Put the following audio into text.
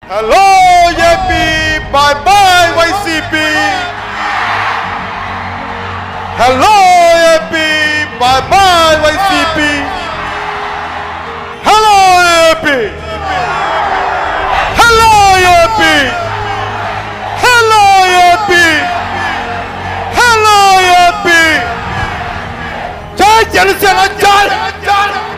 Hello YP, bye bye YCP. Hello YP, bye bye YCP. Hello YP. Hello YP. Hello YP. Hello YP. Jai Jerusalem, Jai.